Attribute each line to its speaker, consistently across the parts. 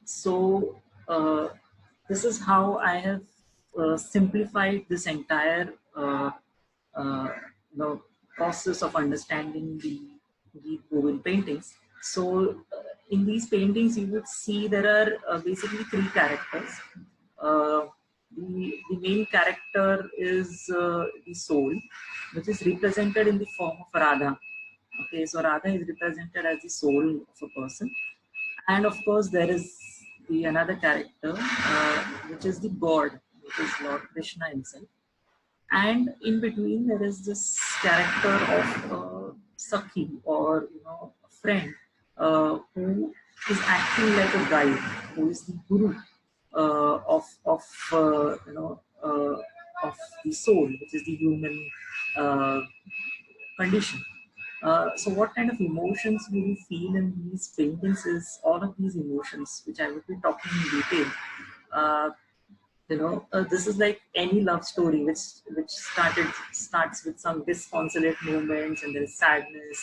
Speaker 1: So this is how I have simplified this entire uh, you know, process of understanding the Google paintings. So in these paintings, you would see there are basically three characters. Uh, the main character is the soul, which is represented in the form of Radha. Okay, so Radha is represented as the soul of a person, and of course there is the another character, which is the god, which is Lord Krishna himself, and in between there is this character of Sakhi, or a friend, who is acting like a guide, who is the guru of of the soul, which is the human uh, condition. So what kind of emotions will you feel in these paintings is all of these emotions, which I would be talking in detail. Uh, this is like any love story, which starts with some disconsolate moments, and there is sadness,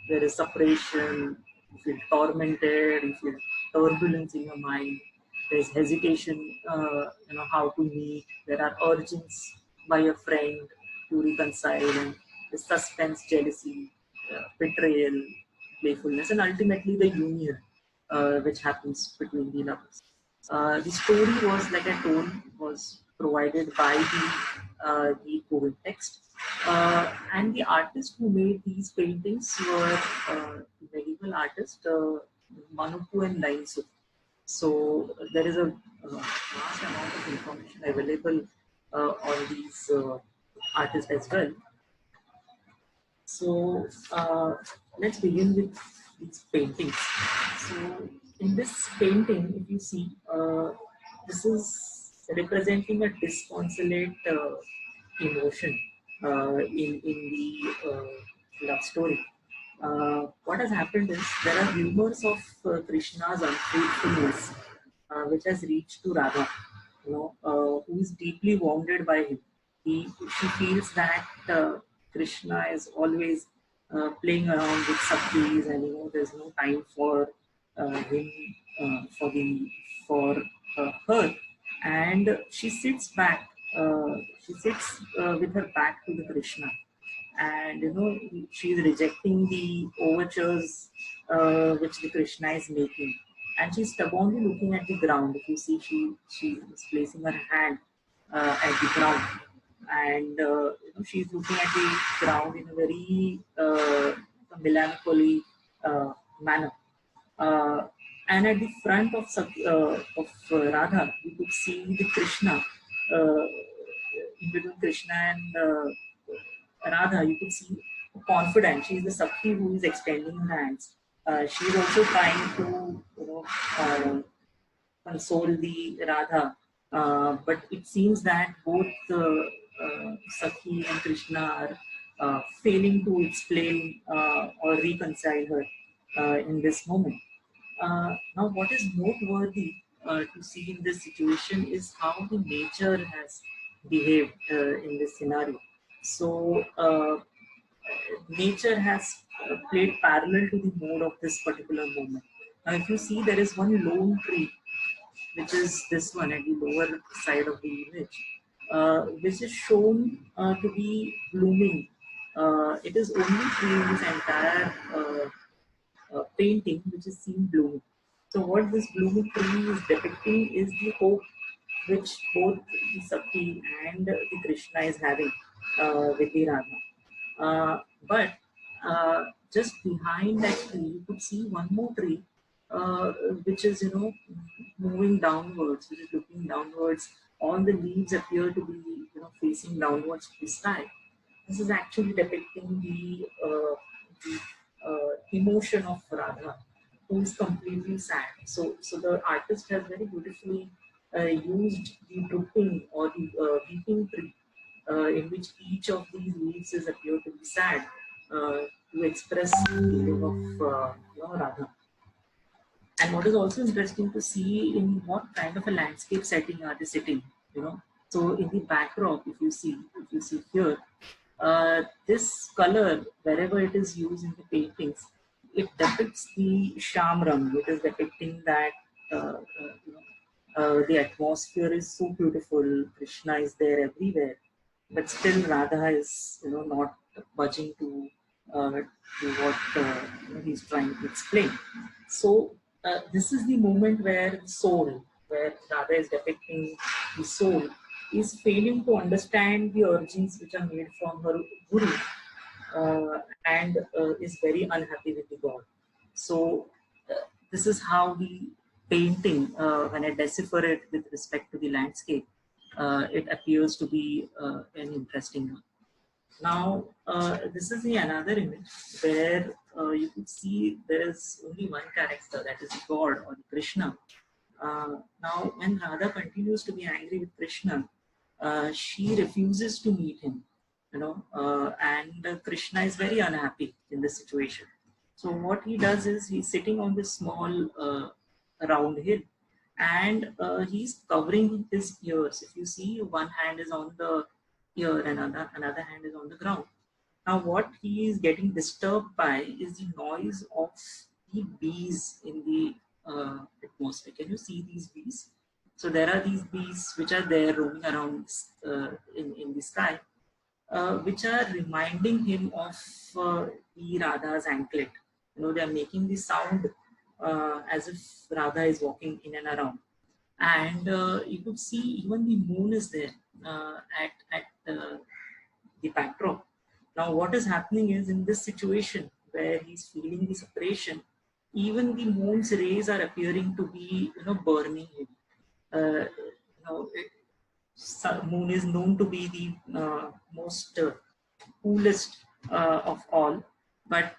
Speaker 1: there is separation, you feel tormented, you feel turbulence in your mind, there's hesitation, how to meet, there are urgings by a friend to reconcile, and the suspense, jealousy, betrayal, playfulness, and ultimately the union, which happens between the lovers. The story was, like I told, was provided by the COVID text, and the artist who made these paintings were medieval artist Manuku and Lainsu. So there is a vast amount of information available on these artists as well. So let's begin with these paintings. So in this painting, if you see, this is representing a disconsolate emotion in the love story. What has happened is there are rumors of Krishna's unfaithfulness, which has reached to Radha, who is deeply wounded by him. She feels that Krishna is always playing around with Sakis, and there's no time for him, for the for her, and she sits back. She sits with her back to the Krishna, and she's rejecting the overtures which the Krishna is making, and she's stubbornly looking at the ground. If you see, she is placing her hand at the ground, and she's looking at the ground in a very melancholy manner. And at the front of Radha, we could see the Krishna, uh, in between Krishna and Radha, you could see confident. She's the Sakti who is extending her hands. She's also trying to, console the Radha, but it seems that both Sakhi and Krishna are failing to explain or reconcile her in this moment. Now, what is noteworthy to see in this situation is how the nature has behaved in this scenario. So, nature has played parallel to the mode of this particular moment. Now, if you see, there is one lone tree, which is this one at the lower side of the image, which is shown to be blooming. It is only tree in this entire painting which is seen blooming. So what this blooming tree is depicting is the hope which both the Sakti and the Krishna is having with the Radha. But just behind that tree, you could see one more tree, which is moving downwards, which is looking downwards. All the leaves appear to be facing downwards to the sky. This is actually depicting the emotion of Radha, who is completely sad. So the artist has very beautifully used the drooping or the weeping tree, in which each of these leaves is appear to be sad, to express the feeling of Radha. And what is also interesting to see, in what kind of a landscape setting are they sitting, So in the backdrop, if you see here, this color, wherever it is used in the paintings, it depicts the Shamram, which is depicting that the atmosphere is so beautiful. Krishna is there everywhere, but still Radha is not budging to what he's trying to explain. So this is the moment where the soul, where Radha is depicting the soul, is failing to understand the urgings which are made from her guru, and is very unhappy with the god. So this is how the painting, when I decipher it with respect to the landscape, it appears to be an interesting one. Now, this is the another image where you could see there is only one character, that is the god or the Krishna. Now, when Radha continues to be angry with Krishna, she refuses to meet him, and Krishna is very unhappy in this situation. So what he does is he's sitting on this small round hill, and he's covering his ears. If you see, one hand is on the ear and another hand is on the ground. Now, what he is getting disturbed by is the noise of the bees in the atmosphere. Can you see these bees? So there are these bees which are there roaming around in the sky, which are reminding him of the Radha's anklet. They are making the sound as if Radha is walking in and around. And you could see even the moon is there at the backdrop. Now, what is happening is, in this situation where he's feeling the separation, even the moon's rays are appearing to be, burning him. Moon is known to be the most coolest of all, but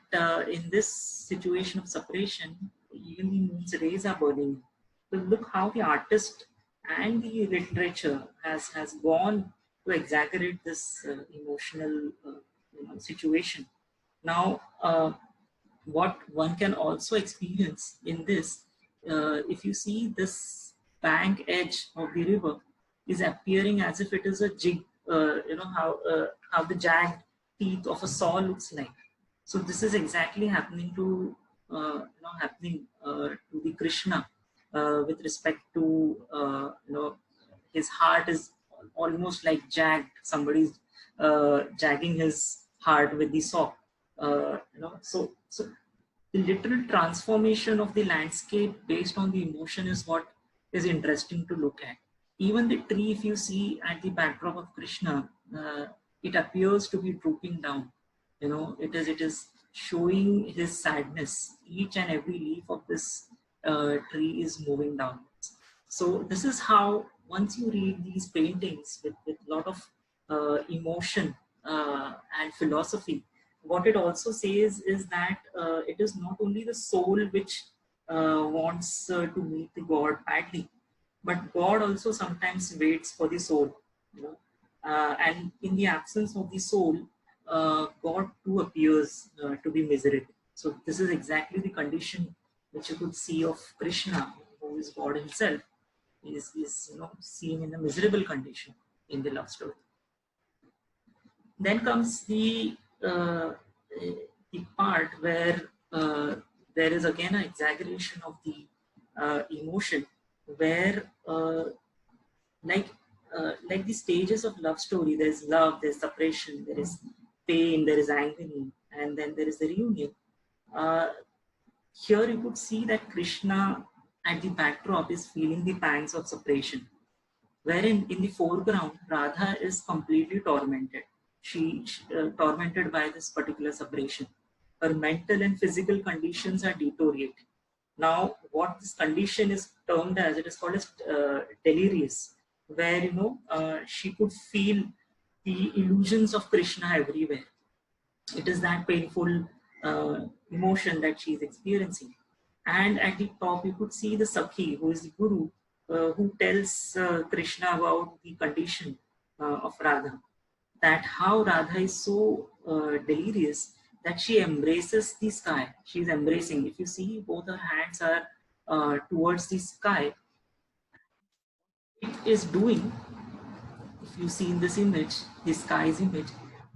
Speaker 1: in this situation of separation, even the moon's rays are burning. So look how the artist and the literature has gone to exaggerate this emotional situation. Now, what one can also experience in this, if you see this bank edge of the river is appearing as if it is a jig, how the jagged teeth of a saw looks like. So this is exactly happening to the Krishna with respect to his heart is almost like jagged. Somebody's jagging his heart with the saw. So the literal transformation of the landscape based on the emotion is what is interesting to look at. Even the tree, if you see at the backdrop of Krishna, it appears to be drooping down. It is showing his sadness. Each and every leaf of this tree is moving down. So this is how, once you read these paintings with a lot of emotion and philosophy, what it also says is that it is not only the soul which wants to meet the God badly, but God also sometimes waits for the soul. And in the absence of the soul, God too appears to be miserable. So this is exactly the condition which you could see of Krishna, who is God himself, is seen in a miserable condition in the love story. Then comes the part where there is again an exaggeration of the emotion, where like the stages of love story, there's love, there's separation, there is pain, there is agony, and then there is the reunion. Here you could see that Krishna at the backdrop is feeling the pangs of separation, wherein in the foreground Radha is completely tormented. She tormented by this particular separation. Her mental and physical conditions are deteriorating. Now, what this condition is termed as, it is called as delirious, where she could feel the illusions of Krishna everywhere. It is that painful emotion that she is experiencing. And at the top, you could see the Sakhi, who is the guru, who tells Krishna about the condition of Radha. That how Radha is so delirious that she embraces the sky. She is embracing. If you see, both her hands are towards the sky. It is doing, if you see in this image, the sky's image,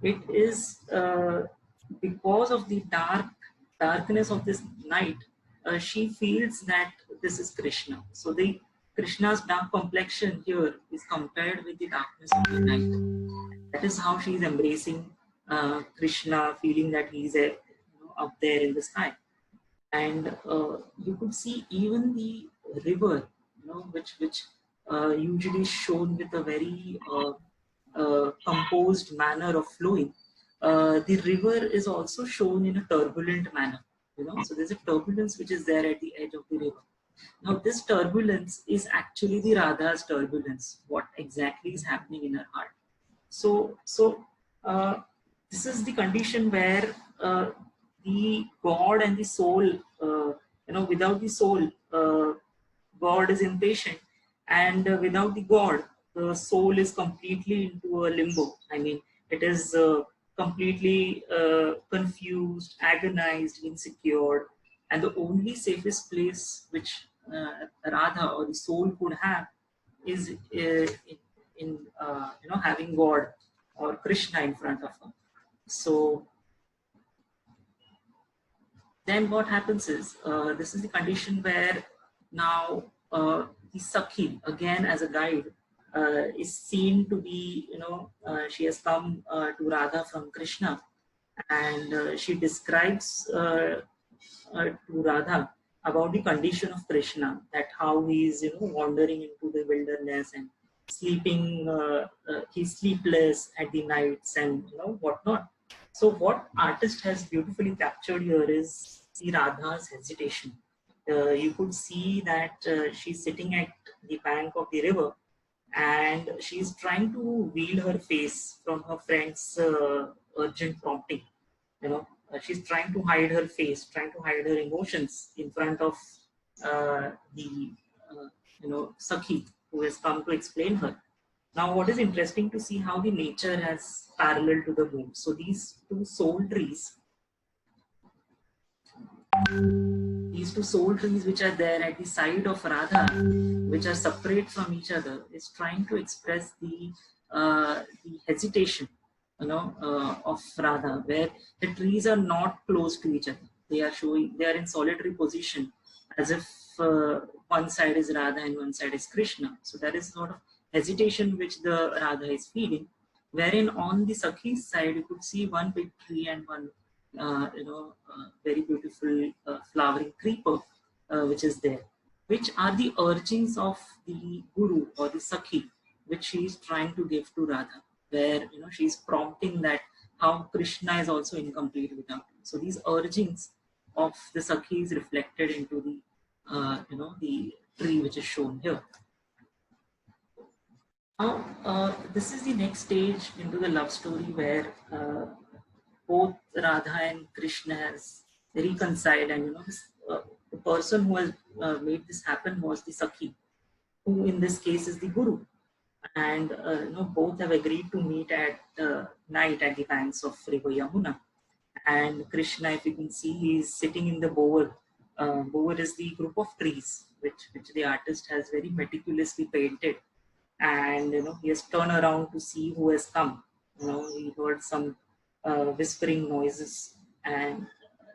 Speaker 1: it is because of the darkness of this night, she feels that this is Krishna. So the Krishna's dark complexion here is compared with the darkness of the night. That is how she is embracing Krishna, feeling that he is up there in the sky. And you could see even the river, which usually is shown with a very composed manner of flowing. The river is also shown in a turbulent manner. So there's a turbulence which is there at the edge of the river. Now this turbulence is actually the Radha's turbulence. What exactly is happening in her heart? So this is the condition where the God and the soul, without the soul, God is impatient, and without the God, the soul is completely into a limbo. I mean, it is completely confused, agonized, insecure, and the only safest place which Radha or the soul could have is in having God or Krishna in front of her. So then what happens is, this is the condition where now the Sakhi, again as a guide, is seen to be, she has come to Radha from Krishna, and she describes to Radha about the condition of Krishna, that how he is, wandering into the wilderness and sleeping, he's sleepless at the nights and whatnot. So what artist has beautifully captured here is the Radha's hesitation. You could see that she's sitting at the bank of the river, and she's trying to veil her face from her friend's urgent prompting. She's trying to hide her face, trying to hide her emotions in front of the Sakhi, who has come to explain her. Now, what is interesting to see how the nature has parallel to the moon. So these two soul trees which are there at the side of Radha, which are separate from each other, is trying to express the hesitation, of Radha, where the trees are not close to each other. They are in solitary position, as if one side is Radha and one side is Krishna. So there is sort of hesitation which the Radha is feeling, wherein on the Sakhi's side you could see one big tree and one very beautiful flowering creeper which is there, which are the urgings of the Guru or the Sakhi, which she is trying to give to Radha, where she is prompting that how Krishna is also incomplete without him. So these urgings of the Sakhi is reflected into the the tree which is shown here. Now this is the next stage into the love story, where both Radha and Krishna has reconciled, and the person who has made this happen was the Sakhi, who in this case is the Guru, and both have agreed to meet at night at the banks of river Yamuna. And Krishna, if you can see, he is sitting in the bower. Bower is the group of trees which the artist has very meticulously painted, and he has turned around to see who has come. He heard some whispering noises, and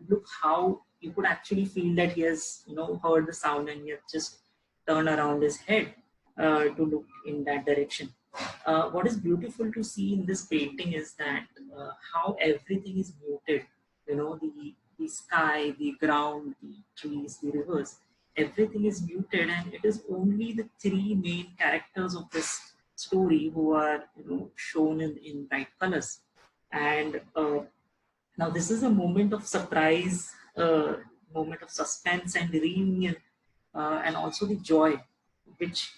Speaker 1: look how you could actually feel that he has heard the sound, and he has just turned around his head to look in that direction. What is beautiful to see in this painting is that how everything is muted. The sky, the ground, the trees, the rivers, everything is muted, and it is only the three main characters of this story who are shown in bright colors. And now this is a moment of surprise, moment of suspense and reunion, and also the joy which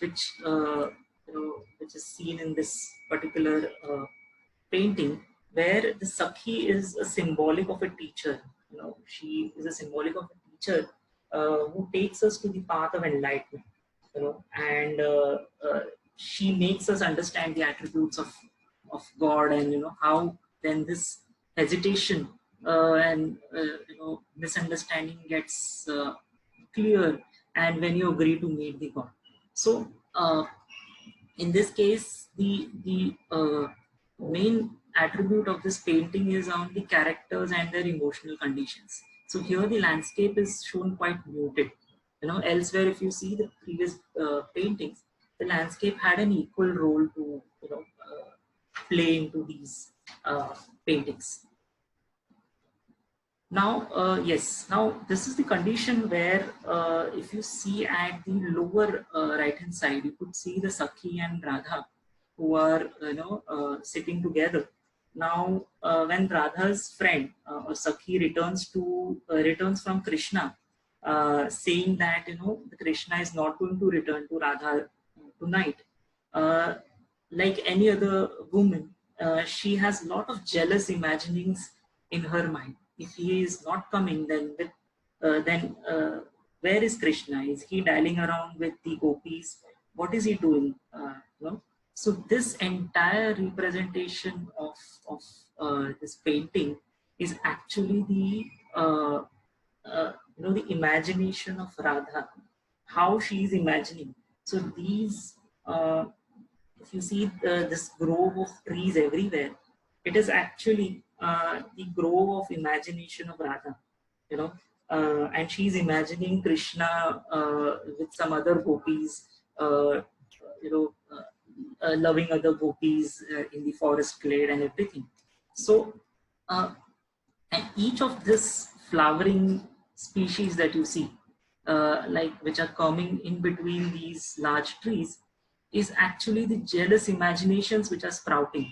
Speaker 1: is seen in this particular painting, where the Sakhi is a symbolic of a teacher. She is a symbolic of a teacher who takes us to the path of enlightenment. And she makes us understand the attributes of God, and how then this hesitation and misunderstanding gets clear, and when you agree to meet the God. So in this case, the main attribute of this painting is on the characters and their emotional conditions. So here the landscape is shown quite muted. Elsewhere, if you see the previous paintings, the landscape had an equal role to play into these paintings. Now, yes, now this is the condition where if you see at the lower right hand side, you could see the Sakhi and Radha who are sitting together. Now, when Radha's friend or Sakhi returns from Krishna, saying that the Krishna is not going to return to Radha tonight, uh, like any other woman, she has a lot of jealous imaginings in her mind. If he is not coming, then where is Krishna? Is he dialing around with the gopis? What is he doing? So this entire representation of this painting is actually the imagination of Radha, how she is imagining. So these if you see this grove of trees everywhere, it is actually the grove of imagination of Radha, and she's imagining Krishna with some other gopis, you know, loving other gopis in the forest glade and everything. So, and each of this flowering species that you see, like which are coming in between these large trees, is actually the jealous imaginations which are sprouting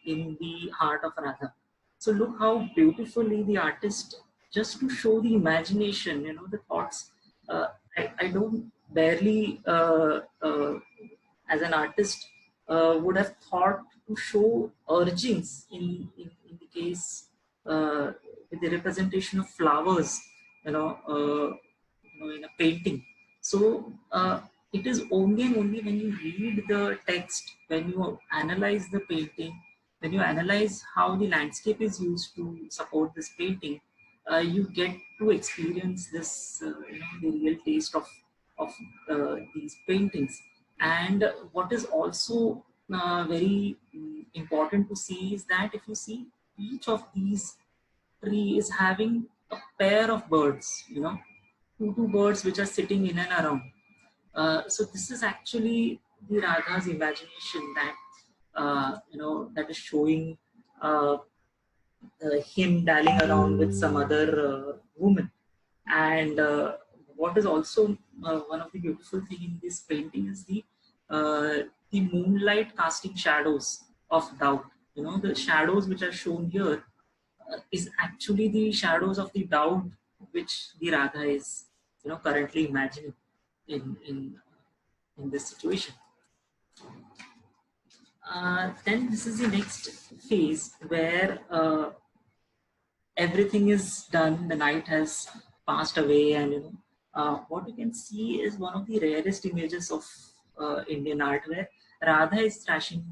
Speaker 1: in the heart of Radha. So look how beautifully the artist, just to show the imagination, the thoughts. I don't barely, as an artist, would have thought to show urgings in the case with the representation of flowers, in a painting. So it is only and only when you read the text, when you analyze the painting, when you analyze how the landscape is used to support this painting, you get to experience this, the real taste of these paintings. And what is also very important to see is that if you see each of these tree is having a pair of birds, two birds which are sitting in and around. So this is actually the Radha's imagination that that is showing uh, him dallying around with some other woman. And what is also one of the beautiful thing in this painting is the moonlight casting shadows of doubt. The shadows which are shown here is actually the shadows of the doubt which the Radha is currently imagining in this situation. Then this is the next phase where everything is done, the night has passed away, and what you can see is one of the rarest images of Indian art where Radha is thrashing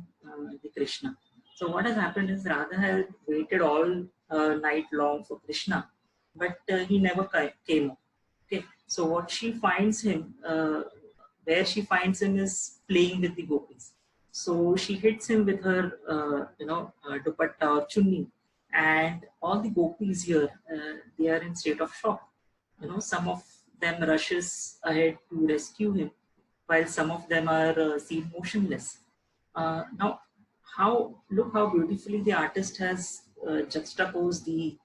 Speaker 1: the Krishna. So what has happened is Radha had waited all night long for Krishna, but he never came up. Okay, so what she finds him, where she finds him is playing with the gopis. So she hits him with her, dupatta or chunni, and all the gopis here, they are in state of shock. Some of them rushes ahead to rescue him, while some of them are seen motionless. Now, look how beautifully the artist has juxtaposed the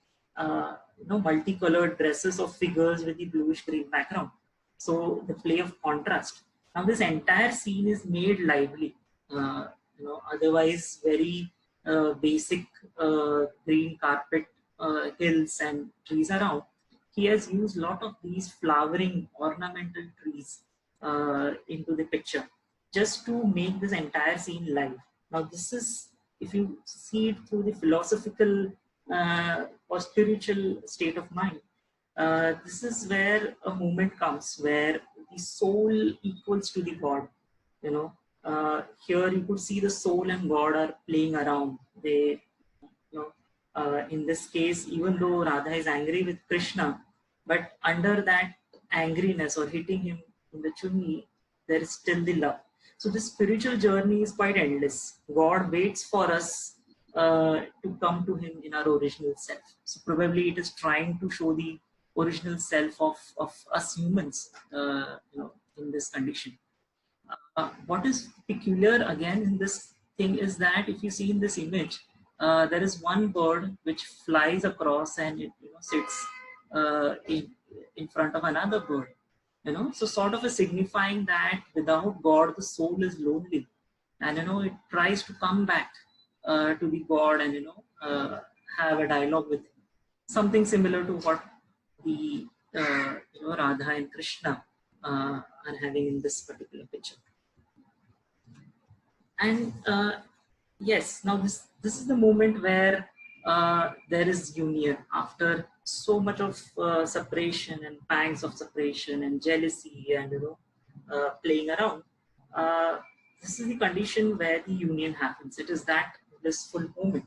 Speaker 1: multicolored dresses of figures with the bluish green background. So the play of contrast. Now this entire scene is made lively. Otherwise very basic green carpet, hills and trees around. He has used a lot of these flowering ornamental trees into the picture just to make this entire scene live. Now this is, if you see it through the philosophical or spiritual state of mind, this is where a moment comes where the soul equals to the God. Here you could see the soul and God are playing around. They, in this case, even though Radha is angry with Krishna, but under that angriness or hitting him in the chunni, there is still the love. So this spiritual journey is quite endless. God waits for us to come to Him in our original self. So probably it is trying to show the original self of us humans, in this condition. What is peculiar again in this thing is that if you see in this image, there is one bird which flies across and it sits in front of another bird. So sort of a signifying that without God the soul is lonely, and it tries to come back to the God and have a dialogue with him. Something similar to what the Radha and Krishna are having in this particular picture. And yes, now this is the moment where there is union after so much of separation and pangs of separation and jealousy and playing around. This is the condition where the union happens. It is that blissful moment.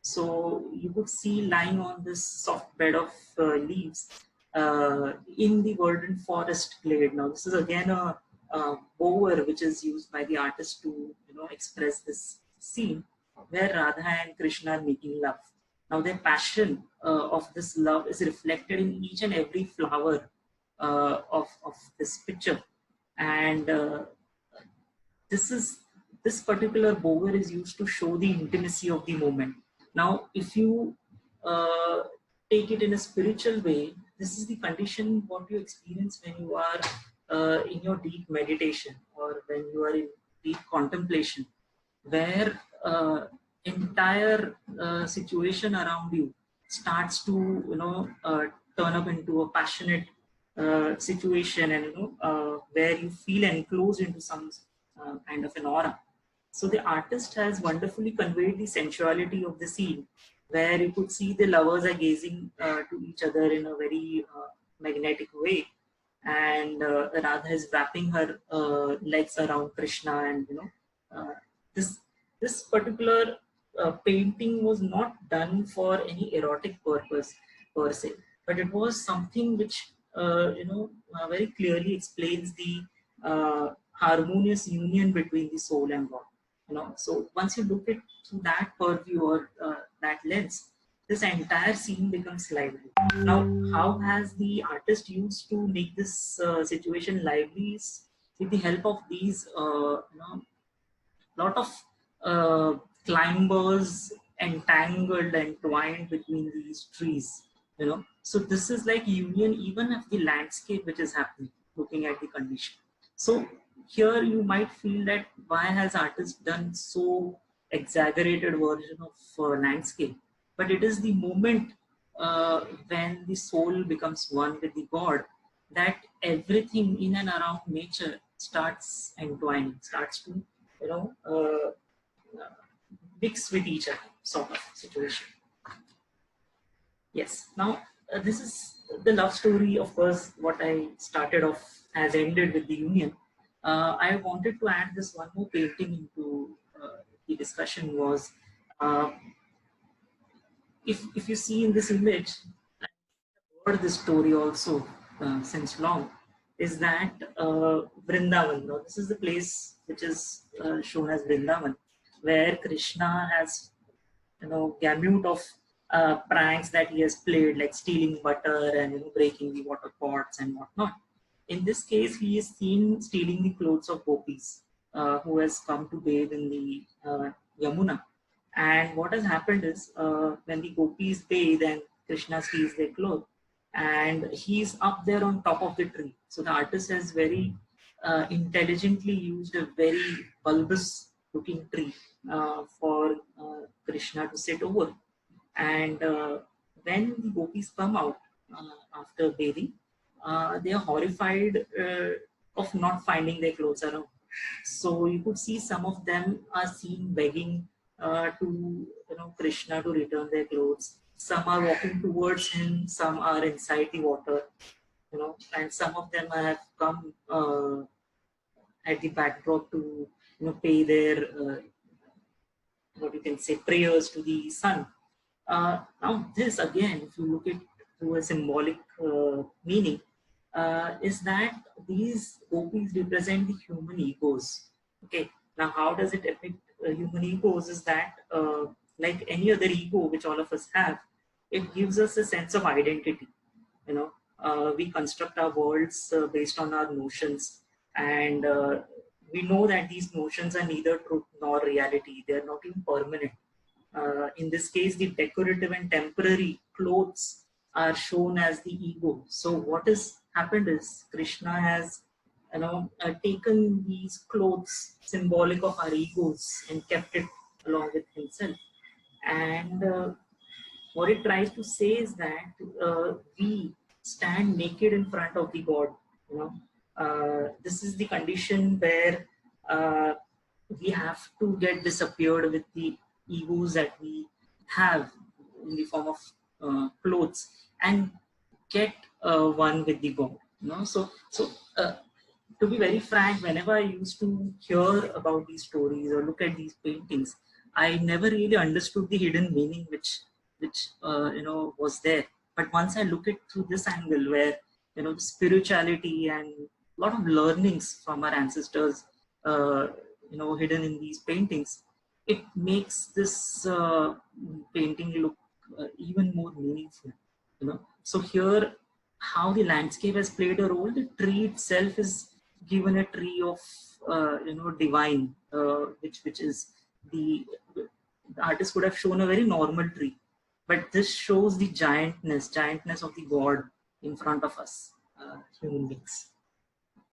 Speaker 1: So you could see lying on this soft bed of leaves in the verdant forest glade. Now this is again a bower which is used by the artist to express this scene where Radha and Krishna are making love. Now their passion of this love is reflected in each and every flower of this picture, and this particular bower is used to show the intimacy of the moment. Now if you take it in a spiritual way, this is the condition what you experience when you are in your deep meditation or when you are in deep contemplation, where entire situation around you starts to turn up into a passionate situation, and where you feel enclosed into some kind of an aura. So the artist has wonderfully conveyed the sensuality of the scene, where you could see the lovers are gazing to each other in a very magnetic way, and Radha is wrapping her legs around Krishna, and this particular painting was not done for any erotic purpose per se, but it was something which very clearly explains the harmonious union between the soul and God. So once you look at through that purview or that lens, this entire scene becomes lively. Now, how has the artist used to make this situation lively? Is with the help of these lot of climbers entangled and twined between these trees. So this is like union even of the landscape which is happening, looking at the condition. So here you might feel that why has artist done so exaggerated version of landscape? But it is the moment when the soul becomes one with the God, that everything in and around nature starts entwining, starts to mix with each other, sort of situation. Yes. Now this is the love story. Of course, what I started off has ended with the union. I wanted to add this one more painting into the discussion. Was if you see in this image, I've heard this story also since long, is that Vrindavan. Now, this is the place which is shown as Vrindavan, where Krishna has gamut of pranks that he has played, like stealing butter and breaking the water pots and whatnot. In this case, he is seen stealing the clothes of gopis who has come to bathe in the Yamuna. And what has happened is when the gopis bathe and Krishna steals their clothes, and he's up there on top of the tree. So the artist has very intelligently used a very bulbous looking tree for Krishna to sit over. And when the gopis come out after bathing, they are horrified of not finding their clothes around. So you could see some of them are seen begging to Krishna to return their clothes. Some are walking towards him, some are inside the water, and some of them have come at the backdrop to pay their what you can say prayers to the sun. Now this again, if you look at through a symbolic meaning, is that these gopis represent the human egos. Okay, now how does it affect human egos? Is that like any other ego which all of us have, it gives us a sense of identity. we construct our worlds based on our notions, and we know that these notions are neither truth nor reality. They are not even permanent. In this case, the decorative and temporary clothes are shown as the ego. So what has happened is Krishna has, taken these clothes symbolic of our egos and kept it along with himself. And what it tries to say is that we stand naked in front of the God. This is the condition where uh, we have to get disappeared with the egos that we have in the form of clothes, and get one with the God. So to be very frank, whenever I used to hear about these stories or look at these paintings, I never really understood the hidden meaning which was there. But once I look at through this angle, where spirituality and a lot of learnings from our ancestors, hidden in these paintings, it makes this painting look even more meaningful. So here, how the landscape has played a role. The tree itself is given a tree of divine, which is the artist would have shown a very normal tree, but this shows the giantness of the God in front of us, human beings.